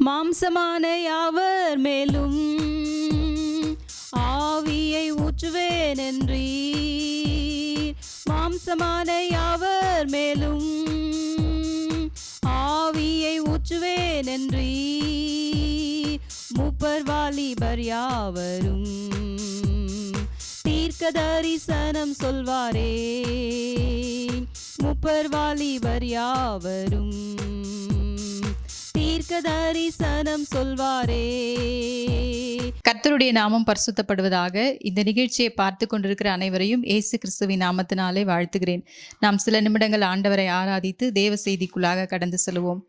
மாம்சமான யாவர் மேலும் ஆவியை ஊற்றுவேன் என்றீர். மாம்சமான யாவர் மேலும் ஆவியை ஊற்றுவேன் என்றீர். மூப்பர் வாலிபர் யாவரும் தீர்க்க தரிசனம் சொல்வாரே. மூப்பர் வாலிபர் யாவரும் தீர்க்க தரிசனம் சொல்வாரே. கர்த்தருடைய நாமம் பரிசுத்தப்படுவதாக. இந்த நிகழ்ச்சியை பார்த்து கொண்டிருக்கிற அனைவரையும் இயேசு கிறிஸ்துவின் நாமத்தினாலே வாழ்த்துகிறேன். நாம் சில நிமிடங்கள் ஆண்டவரை ஆராதித்து தேவ செய்திக்குள்ளாக கடந்து செல்வோம்.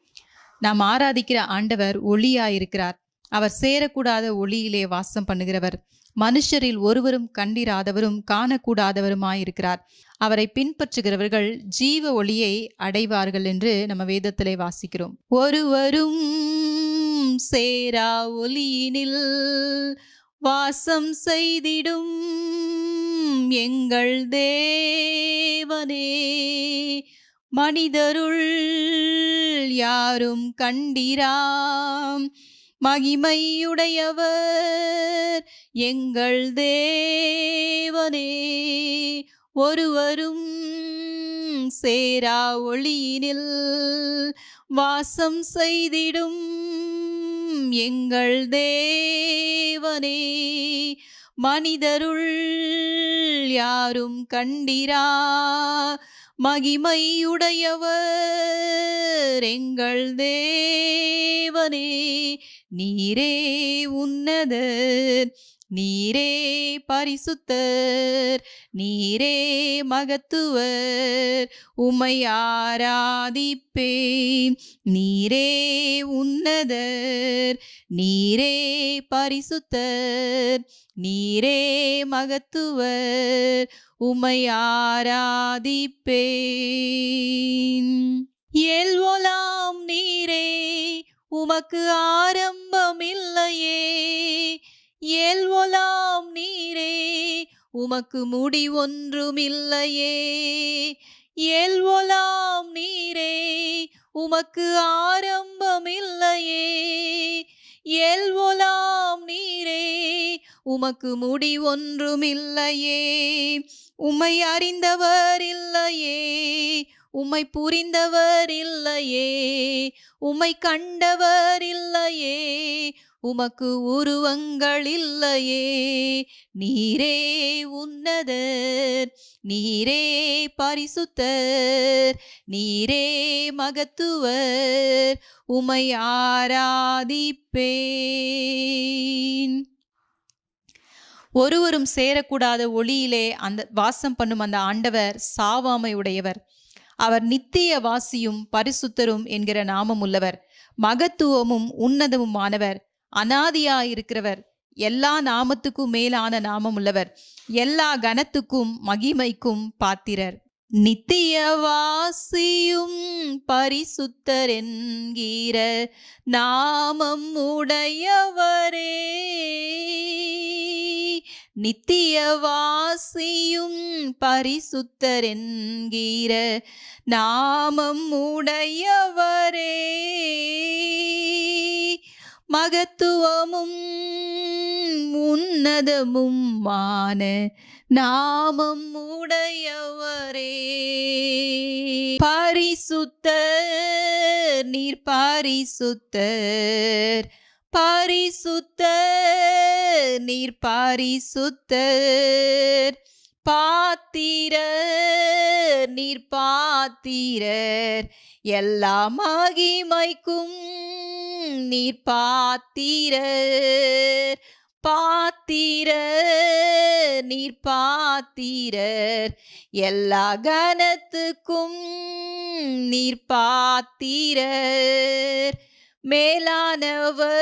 நாம் ஆராதிக்கிற ஆண்டவர் ஒளியாயிருக்கிறார். அவர் சேரக்கூடாத ஒளியிலே வாசம் பண்ணுகிறவர். மனுஷரில் ஒருவரும் கண்டிராதவரும் காணக்கூடாதவருமாயிருக்கிறார். அவரை பின்பற்றுகிறவர்கள் ஜீவ ஒளியை அடைவார்கள் என்று நம்ம வேதத்திலே வாசிக்கிறோம். ஒருவரும் சேரா ஒளியினில் வாசம் செய்திடும் எங்கள் தேவனே. மனிதருள் யாரும் கண்டிராம் மகிமையுடையவர் எங்கள் தேவனே. ஒருவரும் சேரா ஒளியினில் வாசம் செய்திடும் எங்கள் தேவனே. மனிதருள் யாரும் கண்டிரா மகிமையுடையவர் எங்கள் தேவனே. நீரே உன்னதர், நீரே பரிசுத்தர், நீரே மகத்துவர், உம்மை ஆராதிப்பேன். நீரே உன்னதர், நீரே பரிசுத்தர், நீரே மகத்துவர், உம்மை ஆராதிப்பேன். எல்வலாம் நீரே, உமக்கு ஆரம்பம் இல்லையே. எல்வலாம் நீரே, உமக்கு முடி ஒன்றுமில்லையே. எல்வலாம் நீரே, உமக்கு ஆரம்பம் இல்லையே. எல்வலாம் நீரே, உமக்கு முடி ஒன்றுமில்லையே. உம்மை அறிந்தவர் இல்லையே, உம்மை புரிந்தவர் இல்லையே, உம்மை கண்டவர் இல்லையே, உமக்கு உருவங்கள் இல்லையே. நீரே உன்னதர், நீரே பரிசுத்தர், நீரே மகத்துவர், உம்மை ஆராதிப்பேன். ஒருவரும் சேரக்கூடாத ஒளியிலே அந்த வாசம் பண்ணும் அந்த ஆண்டவர் சாவாமை உடையவர். அவர் நித்திய வாசியும் பரிசுத்தரும் என்கிற நாமம் உள்ளவர். மகத்துவமும் உன்னதமுமானவர், அநாதியாயிருக்கிறவர், எல்லா நாமத்துக்கும் மேலான நாமம் உள்ளவர், எல்லா கனத்துக்கும் மகிமைக்கும் பாத்திரர். நித்திய வாசியும் பரிசுத்தர் என்கிற நாமம் உடையவரே. நித்திய வாசியும் பரிசுத்தர் என்கிற நாமம் உடையவரே. மகத்துவமும் உன்னதமுமான நாமம் உடையவரே. பரிசுத்தர், நீர் பரிசுத்தர், பரிசுத்தர், நீர் பரிசுத்தர். பாத்திரர், நீர் பாத்திரர், எல்லா மகிமைக்கும் நீர் பாத்திரர். பாத்திரர், நீர் பாத்திரர், எல்லா கனத்துக்கும் நீர் பாத்திரர். மேலானவர்,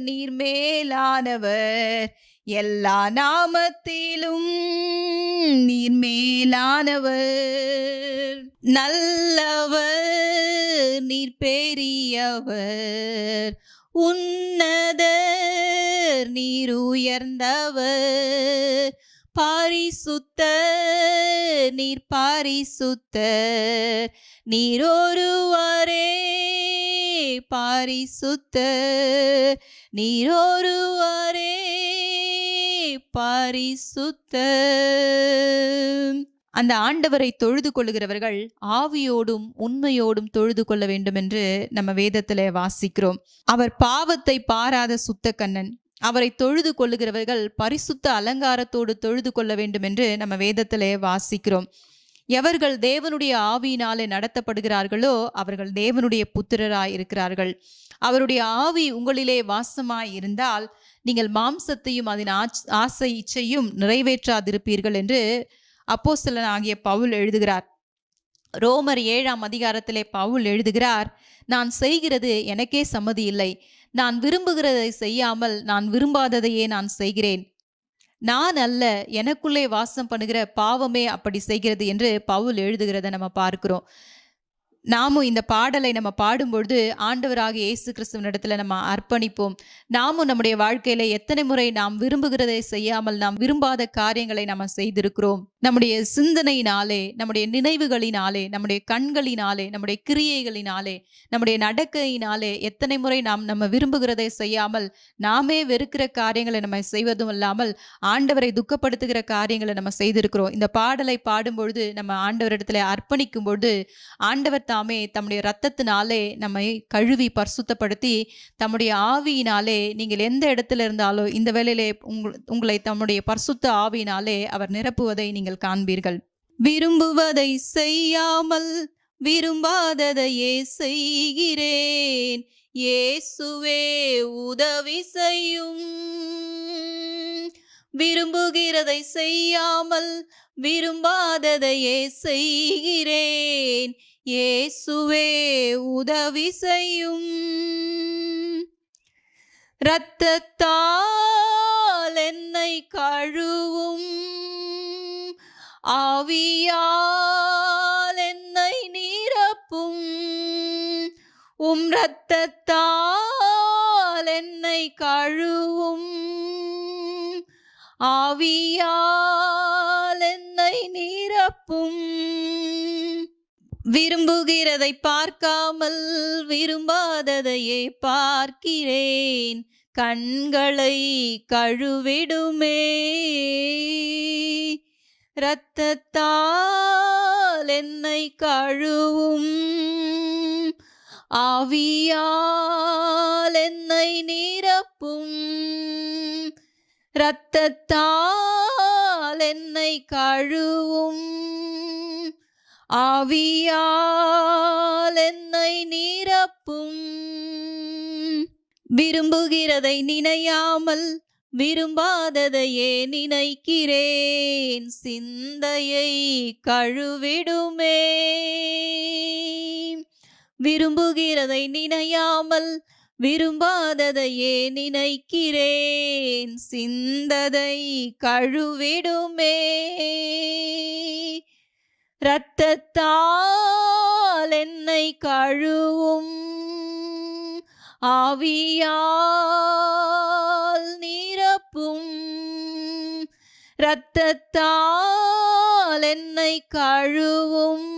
நீர் மேலானவர், எல்லா நாமத்திலும் நீர் மேலானவர். நல்லவர், நீர் பெரியவர், உன்னதர், நீர் உயர்ந்தவர். பாரிசுத்தர் நீர் பாரிசுத்தர் நீர் ஒருவரே பாரிசுத்தர் நீர் ஒருவரே பாரிசுத்தர். அந்த ஆண்டவரை தொழுது கொள்ளுகிறவர்கள் ஆவியோடும் உண்மையோடும் தொழுது கொள்ள வேண்டும் என்று நம்ம வேதத்துல வாசிக்கிறோம். அவர் பாவத்தை பாராத சுத்த கண்ணன். அவரை தொழுது கொள்ளுகிறவர்கள் பரிசுத்த அலங்காரத்தோடு தொழுது கொள்ள வேண்டும் என்று நம்ம வேதத்திலே வாசிக்கிறோம். எவர்கள் தேவனுடைய ஆவியினாலே நடத்தப்படுகிறார்களோ அவர்கள் தேவனுடைய புத்திரராய் இருக்கிறார்கள். அவருடைய ஆவி உங்களிலே வாசமாய் இருந்தால் நீங்கள் மாம்சத்தையும் அதன் ஆசை இச்சையும் நிறைவேற்றாதிருப்பீர்கள் என்று அப்போஸ்தலனாகிய பவுல் எழுதுகிறார். ரோமர் 7ஆம் அதிகாரத்திலே பவுல் எழுதுகிறார், நான் செய்கிறது எனக்கே சம்மதி இல்லை, நான் விரும்புகிறதை செய்யாமல் நான் விரும்பாததையே நான் செய்கிறேன். நான் அல்ல, எனக்குள்ளே வாசம் பண்ணுகிற பாவமே அப்படி செய்கிறது என்று பவுல் எழுதுகிறத நம்ம பார்க்கிறோம். நாமும் இந்த பாடலை நம்ம பாடும்பொழுது ஆண்டவராக இயேசு கிறிஸ்துவனிடத்துல நம்ம அர்ப்பணிப்போம். நாமும் நம்முடைய வாழ்க்கையில எத்தனை முறை நாம் விரும்புகிறதை செய்யாமல் நாம் விரும்பாத காரியங்களை நம்ம செய்திருக்கிறோம். நம்முடைய சிந்தனையினாலே, நம்முடைய நினைவுகளினாலே, நம்முடைய கண்களினாலே, நம்முடைய கிரியைகளினாலே, நம்முடைய நடக்கையினாலே எத்தனை முறை நம்ம விரும்புகிறதை செய்யாமல் நாமே வெறுக்கிற காரியங்களை நம்ம செய்வதும் இல்லாமல் ஆண்டவரை துக்கப்படுத்துகிற காரியங்களை நம்ம செய்திருக்கிறோம். இந்த பாடலை பாடும்பொழுது நம்ம ஆண்டவரிடத்துல அர்ப்பணிக்கும் பொழுது ஆண்டவர் தாமே தம்முடைய இரத்தத்தினாலே நம்மை கழுவி பரிசுத்தப்படுத்தி தம்முடைய ஆவியினாலே நீங்கள் எந்த இடத்துல இருந்தாலோ இந்த வேளையிலே உங்களை தம்முடைய பரிசுத்த ஆவியினாலே அவர் நிரப்புவதை நீங்கள் காண்பீர்கள். விரும்புவதை செய்யாமல் விரும்பாததையே செய்கிறேன், இயேசுவே உதவி செய்யும். விரும்புகிறதை செய்யாமல் விரும்பாததையே செய்கிறேன், இயேசுவே உதவி செய்யும். இரத்தத்தால் என்னை கழுவும், ஆவியால் என்னை நிரப்பும். உம் இரத்தத்தால் என்னை கழுவும், ஆவியால் என்னை நிரப்பும். விரும்புகிறதை பார்க்காமல் விரும்பாததையே பார்க்கிறேன், கண்களை கழுவிடுமே. இரத்தத்தால் என்னை கழுவும், ஆவியால் என்னை நிரப்பும். இரத்தத்தால் என்னை கழுவும், ஆவியால் என்னை நிரப்பும். விரும்புகிறதை நினையாமல் விரும்பாததையே நினைக்கிறேன், சிந்தையை கழுவிடுமே. விரும்புகிறதை நினையாமல் விரும்பாததையே நினைக்கிறேன், சிந்ததை கழுவிடுமே. இரத்தத்தால் என்னை கழுவும், ஆவியால் நிரப்பும். இரத்தத்தால் என்னை கழுவும்,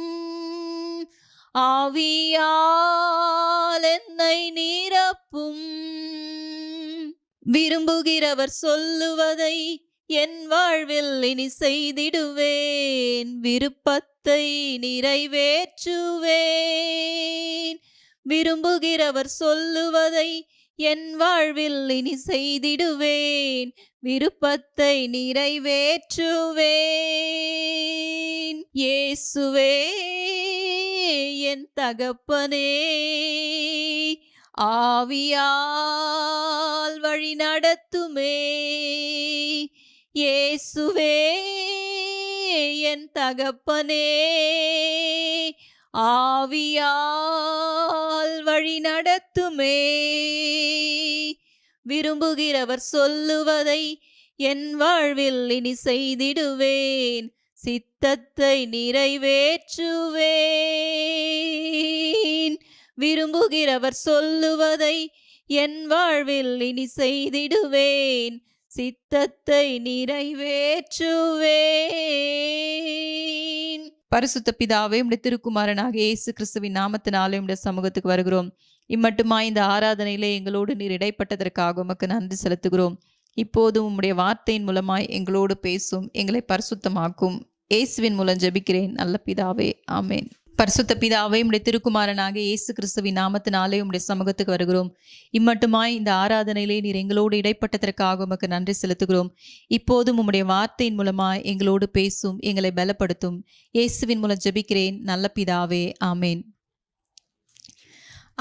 ஆவியால் என்னை நிரப்பும். விரும்புகிறவர் சொல்லுவதை என் வாழ்வில் இனி செய்திடுவேன், விருப்பத்தை நிறைவேற்றுவேன். விரும்புகிறவர் சொல்லுவதை என் வாழ்வில் இனி செய்திடுவேன், விருப்பத்தை நிறைவேற்றுவேன். இயேசுவே என் தகப்பனே, ஆவியால் வழி நடத்துமே. இயேசுவே என் தகப்பனே, ஆவியால் வழி நடத்துமே. விரும்புகிறவர் சொல்லுவதை என் வாழ்வில் இனி செய்திடுவேன், சித்தத்தை நிறைவேற்றுவேன். விரும்புகிறவர் சொல்லுவதை என் வாழ்வில் இனி செய்திடுவேன், சித்தத்தை நிறைவேற்றுவேன். பரிசுத்த பிதாவே, உம்முடைய திருக்குமாரனாக இயேசு கிறிஸ்துவின் நாமத்தினாலே உம்முடைய சமூகத்துக்கு வருகிறோம். இம்மட்டுமா இந்த ஆராதனையிலே எங்களோடு நீர் இடைப்பட்டதற்காக உமக்கு நன்றி செலுத்துகிறோம். இப்போதும் உம்முடைய வார்த்தையின் மூலமாய் எங்களோடு பேசும், எங்களை பரிசுத்தமாக்கும். இயேசுவின் மூலம் ஜெபிக்கிறேன் நல்ல பிதாவே, ஆமேன். பரிசுத்த பிதாவே, உம்முடைய திருக்குமாரனாக இயேசு கிறிஸ்துவின் நாமத்தினாலே உம்முடைய சமூகத்துக்கு வருகிறோம். இம்மட்டுமாய் இந்த ஆராதனையிலே நீர் எங்களோடு இடைப்பட்டதற்காக உமக்கு நன்றி செலுத்துகிறோம். இப்போதும் உம்முடைய வார்த்தையின் மூலமாய் எங்களோடு பேசும், எங்களை பலப்படுத்தும். இயேசுவின் மூலம் ஜெபிக்கிறேன் நல்ல பிதாவே, ஆமேன்.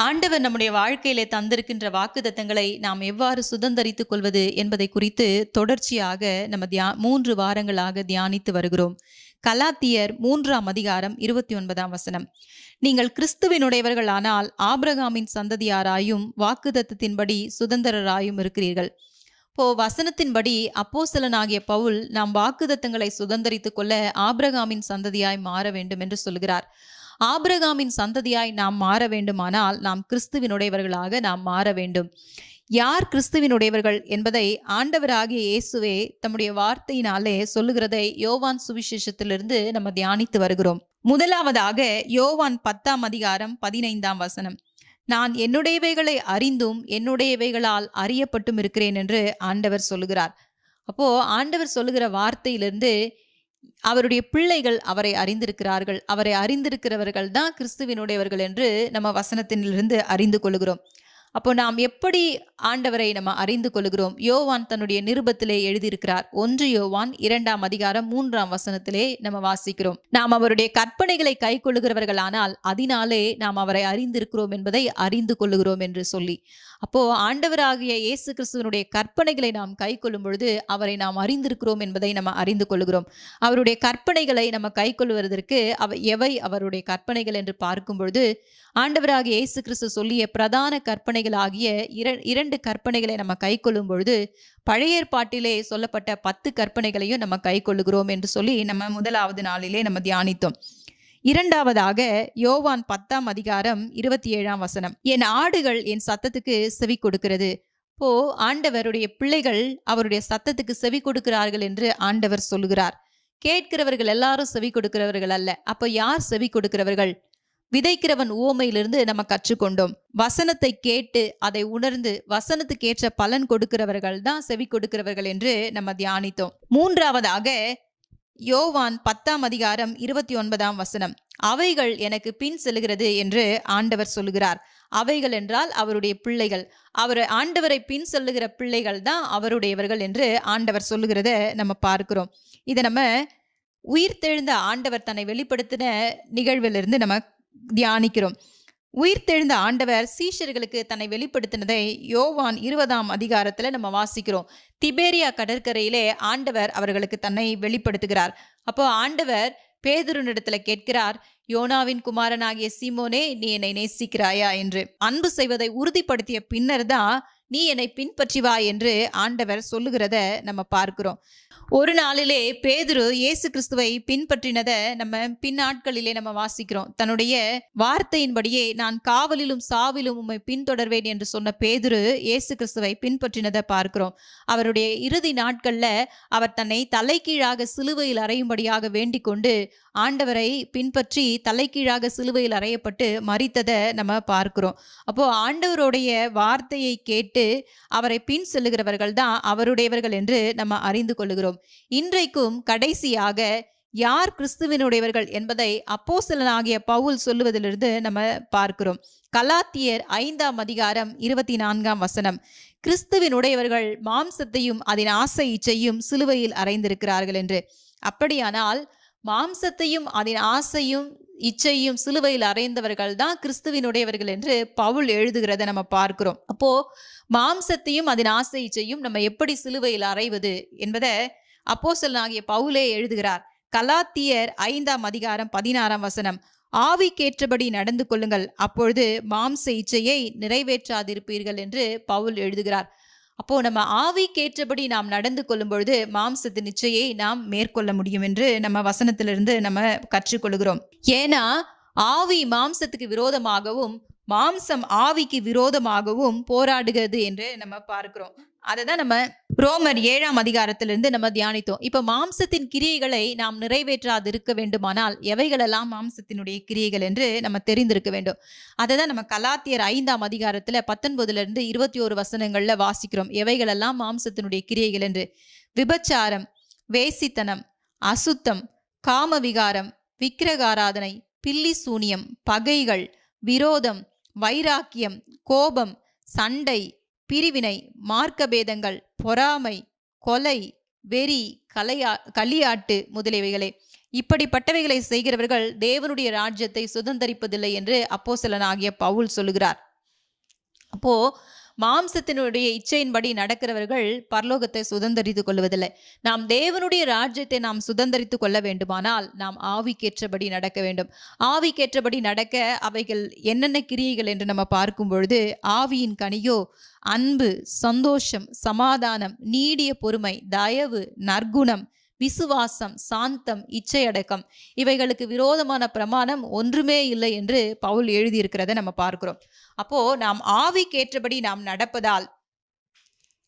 ஆண்டவர் நம்முடைய வாழ்க்கையிலே தந்திருக்கின்ற வாக்குத்தத்தங்களை நாம் எவ்வாறு சுதந்தரித்துக் கொள்வது என்பதை குறித்து தொடர்ச்சியாக நம்ம 3 வாரங்களாக தியானித்து வருகிறோம். கலாத்தியர் 3ஆம் அதிகாரம் 29 நீங்கள் கிறிஸ்துவினுடையவர்களானால் ஆபிரகாமின் சந்ததியாராயும் வாக்குத்தத்தத்தின்படி சுதந்திரராயும் இருக்கிறீர்கள். வசனத்தின்படி அப்போஸ்தலனாகிய பவுல் நாம் வாக்குத்தத்தங்களை சுதந்தரித்துக் கொள்ள ஆபிரகாமின் சந்ததியாய் மாற வேண்டும் என்று சொல்கிறார். ஆபிரகாமின் சந்ததியாய் நாம் மாற வேண்டுமானால் நாம் கிறிஸ்துவினுடையவர்களாக நாம் மாற வேண்டும். யார் கிறிஸ்துவினுடையவர்கள் என்பதை ஆண்டவராகிய இயேசுவே தம்முடைய வார்த்தையினாலே சொல்லுகிறதை யோவான் சுவிசேஷத்திலிருந்து நம்ம தியானித்து வருகிறோம். முதலாவதாக யோவான் 10ஆம் அதிகாரம் 15 நான் என்னுடையவைகளை அறிந்தும் என்னுடையவைகளால் அறியப்பட்டும் இருக்கிறேன் என்று ஆண்டவர் சொல்லுகிறார். அப்போ ஆண்டவர் சொல்லுகிற வார்த்தையிலிருந்து அவருடைய பிள்ளைகள் அவரை அறிந்திருக்கிறார்கள். அவரை அறிந்திருக்கிறவர்கள் தான் கிறிஸ்துவினுடையவர்கள் என்று நம்ம வசனத்திலிருந்து அறிந்து கொள்கிறோம். அப்போ நாம் எப்படி ஆண்டவரை நம்ம அறிந்து கொள்கிறோம்? யோவான் தன்னுடைய நிருபத்திலே எழுதியிருக்கிறார். 1 யோவான் 2ஆம் அதிகாரம் 3ஆம் வசனத்திலே நம்ம வாசிக்கிறோம். நாம் அவருடைய கற்பனைகளை கை கொள்ளுகிறவர்களானால் அதனாலே நாம் அவரை அறிந்திருக்கிறோம் என்பதை அறிந்து கொள்ளுகிறோம் என்று சொல்லி, அப்போ ஆண்டவராகிய இயேசு கிறிஸ்துவனுடைய கற்பனைகளை நாம் கை கொள்ளும் பொழுது அவரை நாம் அறிந்திருக்கிறோம் என்பதை நம்ம அறிந்து கொள்கிறோம். அவருடைய கற்பனைகளை நம்ம கை கொள்வதற்கு எவை அவருடைய கற்பனைகள் என்று பார்க்கும் பொழுது ஆண்டவராகிய இயேசு கிறிஸ்து சொல்லிய பிரதான கற்பனைகள் ஆகிய 2 கற்பனைகளை நம்ம கை கொள்ளும் பொழுது பழைய ஏற்பாட்டிலே சொல்லப்பட்ட 10 கற்பனைகளையும் நம்ம கை கொள்ளுகிறோம் என்று சொல்லி நம்ம முதலாவது நாளிலே நம்ம தியானித்தோம். இரண்டாவதாக யோவான் 10ஆம் அதிகாரம் 27 என் ஆடுகள் என் சத்தத்துக்கு செவி கொடுக்கிறது. ஆண்டவருடைய பிள்ளைகள் அவருடைய சத்தத்துக்கு செவி கொடுக்கிறார்கள் என்று ஆண்டவர் சொல்லுகிறார். கேட்கிறவர்கள் எல்லாரும் செவி கொடுக்கிறவர்கள் அல்ல. அப்போ யார் செவி கொடுக்கிறவர்கள்? விதைக்கிறவன் உவமையிலிருந்து நம்ம கற்றுக்கொண்டோம். வசனத்தை கேட்டு அதை உணர்ந்து வசனத்துக்கு ஏற்ற பலன் கொடுக்கிறவர்கள் தான் செவி கொடுக்கிறவர்கள் என்று நம்ம தியானித்தோம். மூன்றாவதாக யோவான் 10ஆம் அதிகாரம் 29 அவைகள் எனக்கு பின் செல்கிறது என்று ஆண்டவர் சொல்லுகிறார். அவைகள் என்றால் அவருடைய பிள்ளைகள். ஆண்டவரை பின் சொல்லுகிற பிள்ளைகள் தான் அவருடையவர்கள் என்று ஆண்டவர் சொல்லுகிறத நம்ம பார்க்கிறோம். இதை நம்ம உயிர்த்தெழுந்த ஆண்டவர் தன்னை வெளிப்படுத்தின நிகழ்விலிருந்து நம்ம தியானிக்கிறோம். உயிர்த்தெழுந்த ஆண்டவர் சீஷர்களுக்கு தன்னை வெளிப்படுத்தினதை யோவான் 20ஆம் அதிகாரத்துல நம்ம வாசிக்கிறோம். திபேரியா கடற்கரையிலே ஆண்டவர் அவர்களுக்கு தன்னை வெளிப்படுத்துகிறார். அப்போ ஆண்டவர் பேதுருனிடத்துல கேட்கிறார், யோனாவின் குமாரனாகிய சீமோனே, நீ என்னை நேசிக்கிறாயா என்று. அன்பு செய்வதை உறுதிப்படுத்திய பின்னர் தான் நீ என்னை பின்பற்றி வா என்று ஆண்டவர் சொல்லுகிறத நம்ம பார்க்கிறோம். ஒரு நாளிலே பேதுரு இயேசு கிறிஸ்துவை பின்பற்றினதை நம்ம பின்னாட்களிலே நம்ம வாசிக்கிறோம். தன்னுடைய வார்த்தையின்படியே நான் காவலிலும் சாவிலும் உம்மை பின்தொடர்வேன் என்று சொன்ன பேதுரு இயேசு கிறிஸ்துவை பின்பற்றினதை பார்க்கிறோம். அவருடைய இறுதி நாட்கள்ல அவர் தன்னை தலைகீழாக சிலுவையில் அறையும்படியாக வேண்டிக் கொண்டு ஆண்டவரை பின்பற்றி தலைகீழாக சிலுவையில் அறையப்பட்டு மரித்ததை நம்ம பார்க்கிறோம். அப்போ ஆண்டவருடைய வார்த்தையை கேட்டு அவரை பின் செல்லுகிறவர்கள் தான் அவருடையவர்கள் என்று நம்ம அறிந்து கொள்ளுகிறோம். இன்றைக்கும் கடைசியாக யார் கிறிஸ்துவினுடையவர்கள் என்பதை அப்போஸ்தலனாகிய பவுல் சொல்லுவதிலிருந்து நம்ம பார்க்கிறோம். கலாத்தியர் 5ஆம் அதிகாரம் 24 கிறிஸ்துவினுடையவர்கள் மாம்சத்தையும் அதன் ஆசை இச்சையும் சிலுவையில் அறைந்திருக்கிறார்கள் என்று. அப்படியானால் மாம்சத்தையும் அதன் ஆசையும் இச்சையும் சிலுவையில் அறைந்தவர்கள் தான் கிறிஸ்துவினுடையவர்கள் என்று பவுல் எழுதுகிறத நம்ம பார்க்கிறோம். அப்போ மாம்சத்தையும் அதன் ஆசை இச்சையும் நம்ம எப்படி சிலுவையில் அறைவது என்பதை அப்போஸ்தலனாகிய பவுலே எழுதுகிறார். கலாத்தியர் 5ஆம் அதிகாரம் 16 ஆவிக்கேற்றபடி நடந்து கொள்ளுங்கள், அப்பொழுது மாம்ச இச்சையை நிறைவேற்றாதிருப்பீர்கள் என்று பவுல் எழுதுகிறார். அப்போ நம்ம ஆவிக்கேற்றபடி நாம் நடந்து கொள்ளும் பொழுது மாம்சத்தின் இச்சையை நாம் மேற்கொள்ள முடியும் என்று நம்ம வசனத்திலிருந்து நம்ம கற்றுக்கொள்கிறோம். ஏன்னா ஆவி மாம்சத்துக்கு விரோதமாகவும் மாம்சம் ஆவிக்கு விரோதமாகவும் போராடுகிறது என்று நம்ம பார்க்கிறோம். அதை தான் நம்ம ரோமர் 7ஆம் அதிகாரத்திலிருந்து நம்ம தியானித்தோம். இப்ப மாம்சத்தின் கிரியைகளை நாம் நிறைவேற்றாது இருக்க வேண்டுமானால் எவைகளெல்லாம் மாம்சத்தினுடைய கிரியைகள் என்று நம்ம தெரிந்திருக்க வேண்டும். அதை தான் நம்ம கலாத்தியர் 5ஆம் அதிகாரத்துல 19 21 வசனங்கள்ல வாசிக்கிறோம். எவைகளெல்லாம் மாம்சத்தினுடைய கிரியைகள் என்று: விபச்சாரம், வேசித்தனம், அசுத்தம், காமவிகாரம், விக்கிரகாராதனை, பில்லி சூனியம், பகைகள், விரோதம், வைராக்கியம், கோபம், சண்டை, பிரிவினை, மார்க்கபேதங்கள், பொறாமை, கொலை, வெறி, களியாட்டு முதலியவைகளே. இப்படிப்பட்டவைகளை செய்கிறவர்கள் தேவனுடைய ராஜ்யத்தை சுதந்தரிப்பதில்லை என்று அப்போஸ்தலனாகிய பவுல் சொல்லுகிறார். அப்போ மாம்சத்தினுடைய இச்சையின்படி நடக்கிறவர்கள் பரலோகத்தை சுதந்தரித்து கொள்வதில்லை. நாம் தேவனுடைய ராஜ்யத்தை நாம் சுதந்தரித்து கொள்ள வேண்டுமானால் நாம் ஆவிக்கேற்றபடி நடக்க வேண்டும். ஆவிக்கேற்றபடி நடக்க அவைகள் என்னென்ன கிரியைகள் என்று நம்ம பார்க்கும் பொழுது, ஆவியின் கனியோ அன்பு, சந்தோஷம், சமாதானம், நீடிய பொறுமை, தயவு, நற்குணம், விசுவாசம், சாந்தம், இச்சையடக்கம். இவைகளுக்கு விரோதமான பிரமாணம் ஒன்றுமே இல்லை என்று பவுல் எழுதியிருக்கிறத நம்ம பார்க்கிறோம். அப்போ நாம் ஆவிக்கேற்றபடி நாம் நடப்பதால்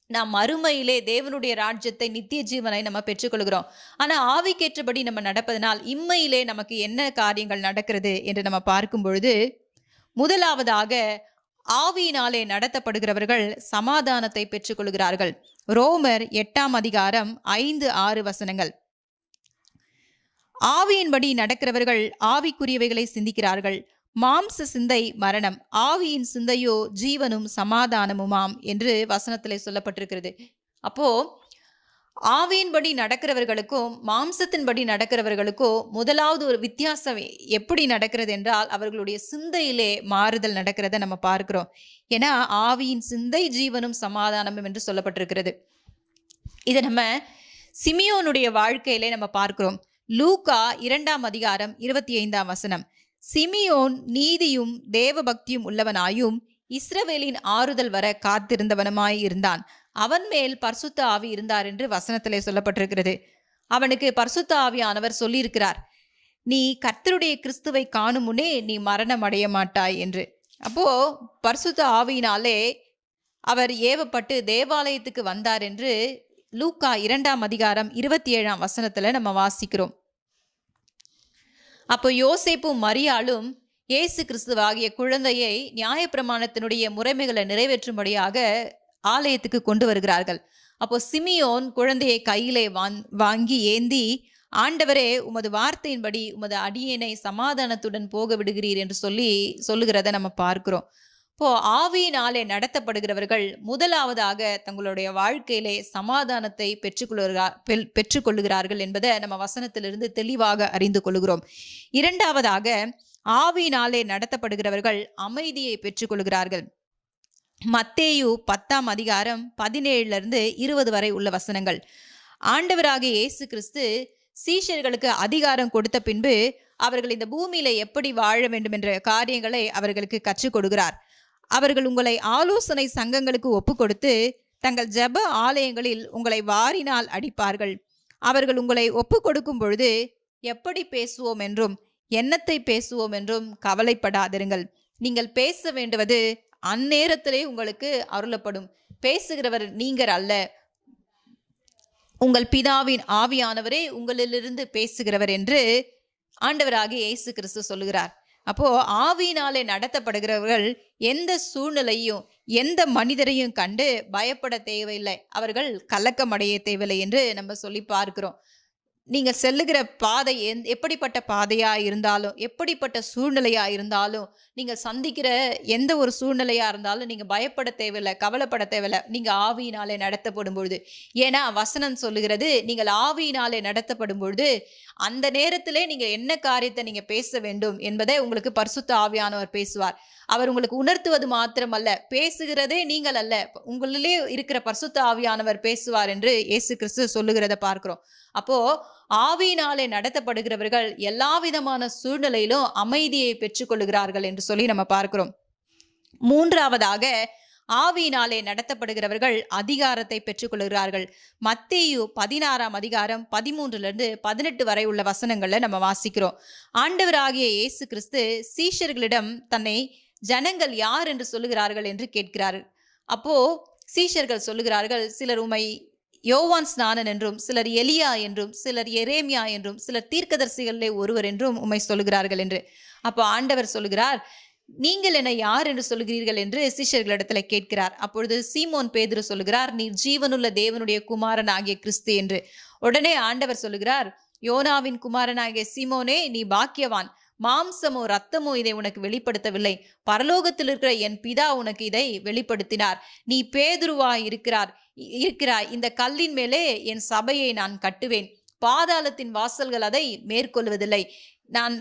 நாம் மறுமையிலே தேவனுடைய ராஜ்யத்தை, நித்திய ஜீவனை நம்ம பெற்றுக்கொள்கிறோம். ஆனா ஆவிக்கேற்றபடி நம்ம நடப்பதனால் இம்மையிலே நமக்கு என்ன காரியங்கள் நடக்கிறது என்று நம்ம பார்க்கும் பொழுது, முதலாவதாக ஆவியினாலே நடத்தப்படுகிறவர்கள் சமாதானத்தை பெற்றுக்கொள்கிறார்கள். ரோமர் 8ஆம் அதிகாரம் 5-6 வசனங்கள்: ஆவியின்படி நடக்கிறவர்கள் ஆவிக்குரியவைகளை சிந்திக்கிறார்கள். மாம்ச சிந்தை மரணம், ஆவியின் சிந்தையோ ஜீவனும் சமாதானமுமாம் என்று வசனத்திலே சொல்லப்பட்டிருக்கிறது. அப்போ ஆவியின்படி நடக்கிறவர்களுக்கும் மாம்சத்தின்படி நடக்கிறவர்களுக்கும் முதலாவது ஒரு வித்தியாசம் எப்படி நடக்கிறது என்றால், அவர்களுடைய சிந்தையிலே மாறுதல் நடக்கிறத நம்ம பார்க்கிறோம். ஏன்னா ஆவியின் சிந்தை ஜீவனும் சமாதானமும் என்று சொல்லப்பட்டிருக்கிறது. இதை நம்ம சிமியோனுடைய வாழ்க்கையிலே நம்ம பார்க்கிறோம். லூக்கா 2ஆம் அதிகாரம் 25ஆம் வசனம்: சிமியோன் நீதியும் தேவபக்தியும் உள்ளவனாயும் இஸ்ரவேலின் ஆறுதல் வர காத்திருந்தவனுமாய் இருந்தான். அவன் மேல் பரிசுத்த ஆவி இருந்தார் என்று வசனத்திலே சொல்லப்பட்டிருக்கிறது. அவனுக்கு பரிசுத்த ஆவியானவர் சொல்லியிருக்கிறார், நீ கர்த்தருடைய கிறிஸ்துவை காணும் முன்னே நீ மரணம் அடைய மாட்டாய் என்று. அப்போ பரிசுத்த ஆவியினாலே அவர் ஏவப்பட்டு தேவாலயத்துக்கு வந்தார் என்று லூக்கா 2ஆம் அதிகாரம் 27ஆம் வசனத்துல நம்ம வாசிக்கிறோம். அப்போ யோசேப்பும் மரியாளும் இயேசு கிறிஸ்துவாகிய குழந்தையை நியாயப்பிரமாணத்தினுடைய முறைமைகளை நிறைவேற்றும்படியாக ஆலயத்துக்கு கொண்டு வருகிறார்கள். அப்போ சிமியோன் குழந்தையை கையிலே வாங்கி ஏந்தி, ஆண்டவரே, உமது வார்த்தையின்படி உமது அடியேனை சமாதானத்துடன் போக விடுகிறீர் என்று சொல்லுகிறத நம்ம பார்க்கிறோம். இப்போ ஆவியினாலே நடத்தப்படுகிறவர்கள் முதலாவதாக தங்களுடைய வாழ்க்கையிலே சமாதானத்தை பெற்றுக்கொள்ளுகிறார்கள் என்பதை நம்ம வசனத்திலிருந்து தெளிவாக அறிந்து கொள்கிறோம். இரண்டாவதாக ஆவியினாலே நடத்தப்படுகிறவர்கள் அமைதியை பெற்றுக்கொள்கிறார்கள். மத்தேயு 10ஆம் அதிகாரம் 17-20 வரை உள்ள வசனங்கள்: ஆண்டவராகிய இயேசு கிறிஸ்து சீஷர்களுக்கு அதிகாரம் கொடுத்த பின்பு அவர்கள் இந்த பூமியில எப்படி வாழ வேண்டும் என்ற காரியங்களை அவர்களுக்கு கற்றுக் கொடுக்கிறார். அவர்கள் உங்களை ஆலோசனை சங்கங்களுக்கு ஒப்பு கொடுத்து தங்கள் ஜெப ஆலயங்களில் உங்களை வாரினால் அடிப்பார்கள். அவர்கள் உங்களை ஒப்பு கொடுக்கும் பொழுது எப்படி பேசுவோம் என்றும் என்னத்தை பேசுவோம் என்றும் கவலைப்படாதிருங்கள். நீங்கள் பேச வேண்டுவது அந்நேரத்திலே உங்களுக்கு அருளப்படும். பேசுகிறவர் நீங்கள் அல்ல, உங்கள் பிதாவின் ஆவியானவரே உங்களிலிருந்து பேசுகிறவர் என்று ஆண்டவராகிய இயேசு கிறிஸ்து சொல்லுகிறார். அப்போ ஆவியினாலே நடத்தப்படுகிறவர்கள் எந்த சூழ்நிலையும் எந்த மனிதரையும் கண்டு பயப்பட தேவையில்லை, அவர்கள் கலக்கமடைய தேவையில்லை என்று நம்ம சொல்லி பார்க்கிறோம். நீங்க செல்லுகிற பாதை எப்படிப்பட்ட பாதையா இருந்தாலும், எப்படிப்பட்ட சூழ்நிலையா இருந்தாலும், நீங்க சந்திக்கிற எந்த ஒரு சூழ்நிலையா இருந்தாலும் நீங்க பயப்பட தேவையில்லை, கவலைப்பட தேவையில்லை, நீங்க ஆவியினாலே நடத்தப்படும் பொழுது. ஏன்னா வசனம் சொல்லுகிறது, நீங்கள் ஆவியினாலே நடத்தப்படும் பொழுது அந்த நேரத்திலே நீங்க என்ன காரியத்தை நீங்க பேச வேண்டும் என்பதை உங்களுக்கு பரிசுத்த ஆவியானவர் பேசுவார். அவர் உங்களுக்கு உணர்த்துவது மாத்திரமல்ல, பேசுகிறதே நீங்கள் அல்ல, உங்களிலே இருக்கிற பரிசுத்த ஆவியானவர் பேசுவார் என்று இயேசு கிறிஸ்து சொல்லுகிறத பார்க்கிறோம். அப்போ ஆவியினாலே நடத்தப்படுகிறவர்கள் எல்லா விதமான சூழ்நிலையிலும் அமைதியை பெற்றுக்கொள்கிறார்கள் என்று சொல்லி நம்ம பார்க்கிறோம். மூன்றாவதாக ஆவியினாலே நடத்தப்படுகிறவர்கள் அதிகாரத்தை பெற்றுக்கொள்கிறார்கள். மத்தேயு 16ஆம் அதிகாரம் 13-18 வரை உள்ள வசனங்கள்ல நம்ம வாசிக்கிறோம். ஆண்டவராகிய இயேசு கிறிஸ்து சீஷர்களிடம் தன்னை ஜனங்கள் யார் என்று சொல்லுகிறார்கள் என்று கேட்கிறார்கள். அப்போ சீஷர்கள் சொல்லுகிறார்கள், சிலர் உம்மை யோவான் ஸ்நானன் என்றும், சிலர் எலியா என்றும், சிலர் எரேமியா என்றும், சிலர் தீர்க்கதரிசிகளிலே ஒருவர் என்றும் உம்மை சொல்லுகிறார்கள் என்று. அப்போ ஆண்டவர் சொல்லுகிறார், நீங்கள் என்னை யார் என்று சொல்கிறீர்கள் என்று சீஷர்களிடத்துல கேட்கிறார். அப்பொழுது சீமோன் பேதுரு சொல்லுகிறார், நீர் ஜீவனுள்ள தேவனுடைய குமாரன் ஆகிய கிறிஸ்து என்று. உடனே ஆண்டவர் சொல்லுகிறார், யோனாவின் குமாரனாகிய சீமோனே, நீ பாக்கியவான், மாம்சமோ ரத்தமோ இதை உனக்கு வெளிப்படுத்தவில்லை, பரலோகத்தில் இருக்கிற என் பிதா உனக்கு இதை வெளிப்படுத்தினார். நீ பேதுருவாய் இருக்கிறாய், இந்த கல்லின் மேலே என் சபையை நான் கட்டுவேன், பாதாளத்தின் வாசல்கள் அதை மேற்கொள்வதில்லை. நான்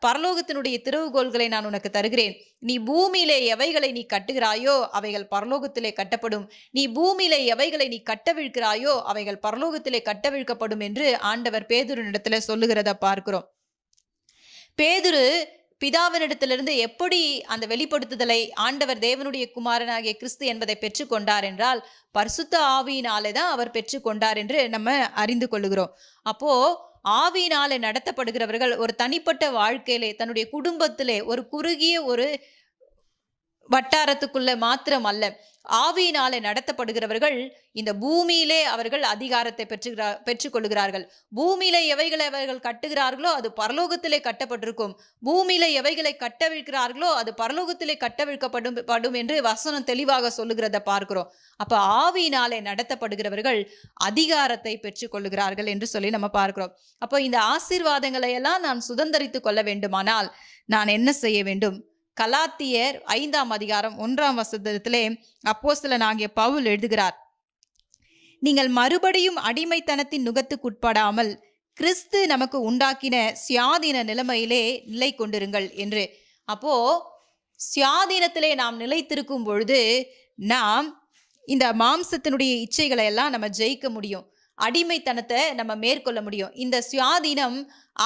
பரலோகத்தினுடைய திறவுகோல்களை நான் உனக்கு தருகிறேன். நீ பூமியிலே எவைகளை நீ கட்டுகிறாயோ அவைகள் பரலோகத்திலே கட்டப்படும், நீ பூமியிலே எவைகளை நீ கட்டவிழ்கிறாயோ அவைகள் பரலோகத்திலே கட்டவிழ்க்கப்படும் என்று ஆண்டவர் பேதுருவினிடத்துல சொல்லுகிறத பார்க்கிறோம். பேதுரு பிதாவினிடத்திலிருந்து எப்படி அந்த வெளிப்படுத்துதலை ஆண்டவர் தேவனுடைய குமாரனாகிய கிறிஸ்து என்பதை பெற்றுக்கொண்டார் என்றால் பரிசுத்த ஆவியினாலே தான் அவர் பெற்றுக்கொண்டார் என்று நம்ம அறிந்து கொள்ளுகிறோம். அப்போ ஆவியினாலே நடத்தப்படுகிறவர்கள் ஒரு தனிப்பட்ட வாழ்க்கையிலே, தன்னுடைய குடும்பத்திலே, ஒரு குறுகிய ஒரு வட்டாரத்துக்குள்ள மாத்திரம் அல்ல, ஆவியினாலே நடத்தப்படுகிறவர்கள் இந்த பூமியிலே அவர்கள் அதிகாரத்தை பெற்றுக்கொள்கிறார்கள். பூமியிலே எவைகளை அவர்கள் கட்டுகிறார்களோ அது பரலோகத்திலே கட்டப்பட்டிருக்கும், பூமியிலே எவைகளை கட்டவிழ்க்கிறார்களோ அது பரலோகத்திலே கட்டவிழ்க்கப்படும் என்று வசனம் தெளிவாக சொல்லுகிறத பார்க்கிறோம். அப்ப ஆவியினாலே நடத்தப்படுகிறவர்கள் அதிகாரத்தை பெற்றுக்கொள்கிறார்கள் என்று சொல்லி நம்ம பார்க்கிறோம். அப்போ இந்த ஆசீர்வாதங்களை எல்லாம் நான் சுதந்தரித்து கொள்ள வேண்டுமானால் நான் என்ன செய்ய வேண்டும்? கலாத்தியர் 5ஆம் அதிகாரம் 1ஆம் வசனத்திலே அப்போஸ்தலனாகிய பவுல் எழுதுகிறார், நீங்கள் மறுபடியும் அடிமைத்தனத்தின் நுகத்துக்குட்படாமல் கிறிஸ்து நமக்கு உண்டாக்கின சுயாதீன நிலைமையிலே நிலை கொண்டிருங்கள் என்று. அப்போ சுயாதீனத்திலே நாம் நிலைத்திருக்கும் பொழுது நாம் இந்த மாம்சத்தினுடைய இச்சைகளை எல்லாம் நம்ம ஜெயிக்க முடியும், அடிமைத்தனத்தை நம்ம மேற்கொள்ள முடியும். இந்த சுயாதீனம்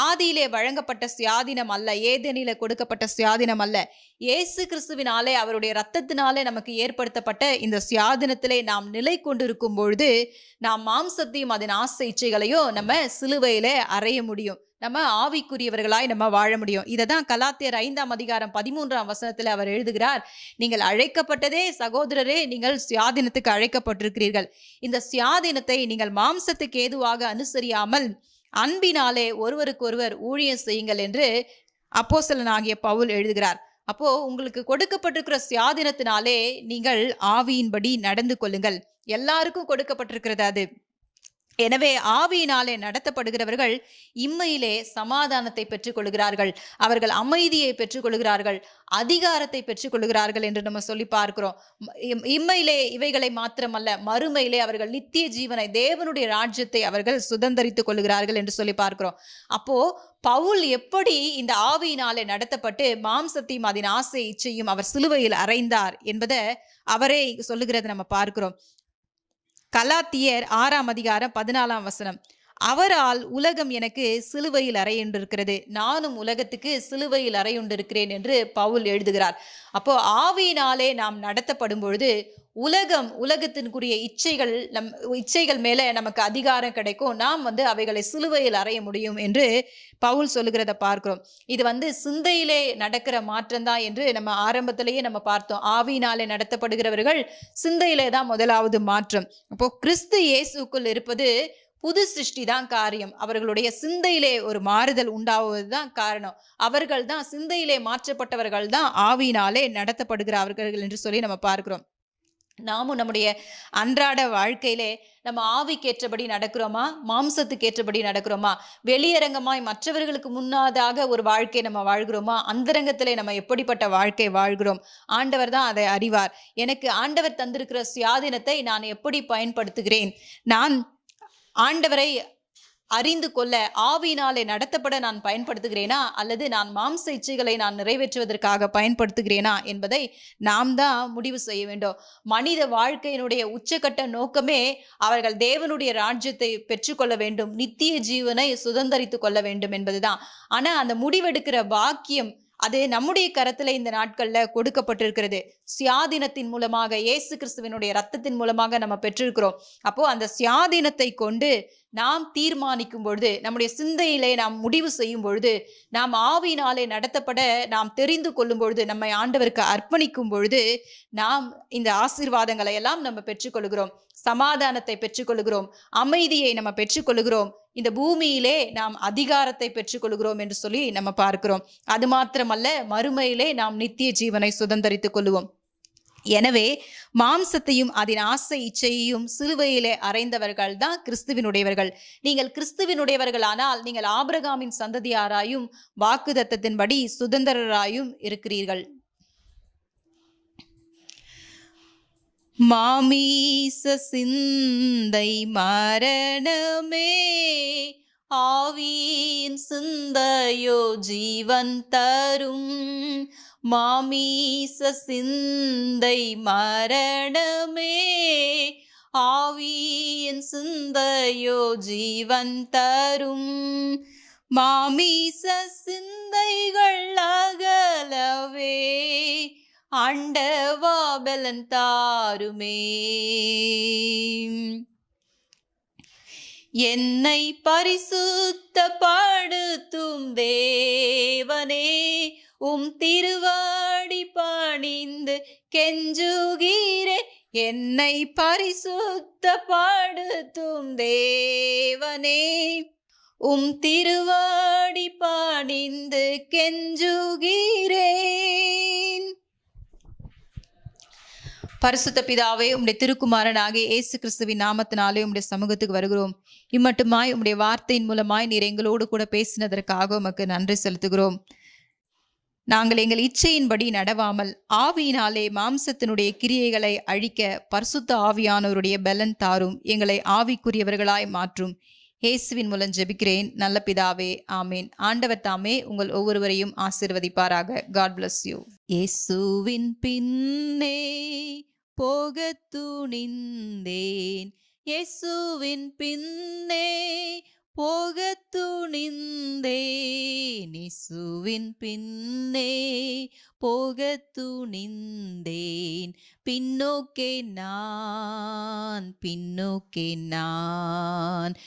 ஆதியிலே வழங்கப்பட்ட சுயாதீனம் அல்ல, ஏதேனிலே கொடுக்கப்பட்ட சுயாதீனம் அல்ல, இயேசு கிறிஸ்துவினாலே அவருடைய இரத்தத்தினாலே நமக்கு ஏற்படுத்தப்பட்ட இந்த சுயாதீனத்திலே நாம் நிலை கொண்டிருக்கும் பொழுது நாம் மாம்சத்தையும் அதன் ஆசை இச்சைகளையும் நம்ம சிலுவையிலே அறைய முடியும், நம்ம ஆவிக்குரியவர்களாய் நம்ம வாழ முடியும். இதை தான் கலாத்தியர் 5ஆம் அதிகாரம் 13ஆம் வசனத்தில் அவர் எழுதுகிறார், நீங்கள் அழைக்கப்பட்டதே சகோதரரே, நீங்கள் சுயாதீனத்துக்கு அழைக்கப்பட்டிருக்கிறீர்கள், இந்த சுயாதீனத்தை நீங்கள் மாம்சத்துக்கு ஏதுவாக அனுசரியாமல் அன்பினாலே ஒருவருக்கொருவர் ஊழியம் செய்யுங்கள் என்று அப்போஸ்தலனாகிய பவுல் எழுதுகிறார். அப்போ உங்களுக்கு கொடுக்கப்பட்டிருக்கிற சுயாதீனத்தினாலே நீங்கள் ஆவியின்படி நடந்து கொள்ளுங்கள். எல்லாருக்கும் கொடுக்கப்பட்டிருக்கிறது அது. எனவே ஆவியினாலே நடத்தப்படுகிறவர்கள் இம்மையிலே சமாதானத்தை பெற்றுக்கொள்கிறார்கள், அவர்கள் அமைதியை பெற்றுக்கொள்கிறார்கள், அதிகாரத்தை பெற்றுக்கொள்கிறார்கள் என்று நம்ம சொல்லி பார்க்கிறோம். இம்மையிலே இவைகளை மாத்திரமல்ல, மறுமையிலே அவர்கள் நித்திய ஜீவனை, தேவனுடைய ராஜ்யத்தை அவர்கள் சுதந்தரித்துக் கொள்கிறார்கள் என்று சொல்லி பார்க்கிறோம். அப்போ பவுல் எப்படி இந்த ஆவியினாலே நடத்தப்பட்டு மாம்சத்தையும் அதன் ஆசை இச்சையும் அவர் சிலுவையில் அறைந்தார் என்பதை அவரே சொல்லுகிறது நம்ம பார்க்கிறோம். கலாத்தியர் 6ஆம் அதிகாரம் 14ஆம் வசனம், அவரால் உலகம் எனக்கு சிலுவையில் அறையுண்டிருக்கிறது, நானும் உலகத்துக்கு சிலுவையில் அறையுண்டிருக்கிறேன் என்று பவுல் எழுதுகிறார். அப்போ ஆவியினாலே நாம் நடத்தப்படும் பொழுது உலகத்திற்குரிய இச்சைகள் மேல நமக்கு அதிகாரம் கிடைக்கும், நாம் அவைகளை சிலுவையில் அறைய முடியும் என்று பவுல் சொல்லுகிறத பார்க்கிறோம். இது சிந்தையிலே நடக்கிற மாற்றம் தான் என்று நம்ம ஆரம்பத்திலேயே நம்ம பார்த்தோம். ஆவியினாலே நடத்தப்படுகிறவர்கள் சிந்தையிலே தான் முதலாவது மாற்றம். அப்போ கிறிஸ்து இயேசுக்குள் இருப்பது புது சிருஷ்டி தான் காரியம், அவர்களுடைய சிந்தையிலே ஒரு மாறுதல் உண்டாவது தான் காரணம். அவர்கள் தான் சிந்தையிலே மாற்றப்பட்டவர்கள் தான் ஆவியினாலே நடத்தப்படுகிறார்கள் என்று சொல்லி நம்ம பார்க்கிறோம். நாமும் நம்முடைய அன்றாட வாழ்க்கையிலே நம்ம ஆவிக்கேற்றபடி நடக்கிறோமா, மாம்சத்துக்கு ஏற்றபடி நடக்கிறோமா, வெளியரங்கமாய் மற்றவர்களுக்கு முன்னாதாக ஒரு வாழ்க்கை நம்ம வாழ்கிறோமா, அந்தரங்கத்திலே நம்ம எப்படிப்பட்ட வாழ்க்கை வாழ்கிறோம், ஆண்டவர் தான் அதை அறிவார். எனக்கு ஆண்டவர் தந்திருக்கிற சுயாதீனத்தை நான் எப்படி பயன்படுத்துகிறேன், நான் ஆண்டவரை அறிந்து கொள்ள ஆவியினாலே நடத்தப்பட நான் பயன்படுத்துகிறேனா, அல்லது நான் மாம்ச இச்சைகளை நான் நிறைவேற்றுவதற்காக பயன்படுத்துகிறேனா என்பதை நாம் தான் முடிவு செய்ய வேண்டும். மனித வாழ்க்கையினுடைய உச்சக்கட்ட நோக்கமே அவர்கள் தேவனுடைய ராஜ்யத்தை பெற்றுக்கொள்ள வேண்டும், நித்திய ஜீவனை சுதந்தரித்து கொள்ள வேண்டும் என்பதுதான். ஆனா அந்த முடிவெடுக்கிற பாக்கியம் அது நம்முடைய கரத்துல இந்த நாட்கள்ல கொடுக்கப்பட்டிருக்கிறது. சுயாதீனத்தின் மூலமாக இயேசு கிறிஸ்துவினுடைய ரத்தத்தின் மூலமாக நம்ம பெற்றிருக்கிறோம். அப்போ அந்த சுயாதீனத்தை கொண்டு நாம் தீர்மானிக்கும் பொழுது, நம்முடைய சிந்தையிலே நாம் முடிவு செய்யும் பொழுது, நாம் ஆவியினாலே நடத்தப்பட நாம் தெரிந்து கொள்ளும் பொழுது, நம்மை ஆண்டவருக்கு அர்ப்பணிக்கும் பொழுது, நாம் இந்த ஆசீர்வாதங்களை எல்லாம் நம்ம பெற்றுக்கொள்கிறோம். சமாதானத்தை பெற்றுக்கொள்கிறோம், அமைதியை நம்ம பெற்றுக்கொள்கிறோம், இந்த பூமியிலே நாம் அதிகாரத்தை பெற்றுக்கொள்கிறோம் என்று சொல்லி நம்ம பார்க்கிறோம். அது மாத்திரமல்ல, மறுமையிலே நாம் நித்திய ஜீவனை சுதந்தரித்துக் கொள்ளுவோம். எனவே மாம்சத்தையும் அதன் ஆசை இச்சையையும் சிலுவையிலே அறைந்தவர்கள் தான் கிறிஸ்துவினுடையவர்கள். நீங்கள் கிறிஸ்துவினுடையவர்கள் ஆனால் நீங்கள் ஆபிரகாமின் சந்ததியாராயும் வாக்குத்தத்தத்தின்படி சுதந்திரராயும் இருக்கிறீர்கள். மாமீச சிந்தை மரணமே, ஆவியின் சிந்தையோ ஜீவன் தரும். மாமீச சிந்தை மரணமே, ஆவியின் சிந்தையோ ஜீவன் தரும். மாமீச சிந்தைகள் அகலவே, ஆண்டவா பலன் தாருமே. என்னை பரிசுத்தப்படுத்தும் தேவனே, உம் திருவாடி பணிந்து கெஞ்சுகிறேன். என்னை பரிசுத்தப்படுத்தும் தேவனே, உம் திருவாடி பணிந்து கெஞ்சுகிறேன். பரிசுத்த பிதாவே, உம்முடைய திருக்குமாரனாகிய இயேசு கிறிஸ்துவின் நாமத்தினாலே உம்முடைய சமூகத்துக்கு வருகிறோம். இம்மட்டுமாய் உம்முடைய வார்த்தையின் மூலமாய் நீர் எங்களோடு கூட பேசினதற்காக உமக்கு நன்றி செலுத்துகிறோம். நாங்கள் எங்கள் இச்சையின்படி நடவாமல் ஆவியினாலே மாம்சத்தினுடைய கிரியைகளை அழிக்க பரிசுத்த ஆவியானவருடைய பலன் தாரும். எங்களை ஆவிக்குரியவர்களாய் மாற்றும். இயேசுவின் மூலம் ஜெபிக்கிறேன் நல்ல பிதாவே, ஆமேன். ஆண்டவர் தாமே உங்கள் ஒவ்வொருவரையும் ஆசீர்வதிப்பாராக. God bless you. இயேசுவின் பின்னே போகத் துணிந்தேன், இயேசுவின் பின்னே போகத் துணிந்தேன், இயேசுவின் பின்னே போகத் துணிந்தேன். பின்னோக்கே நான்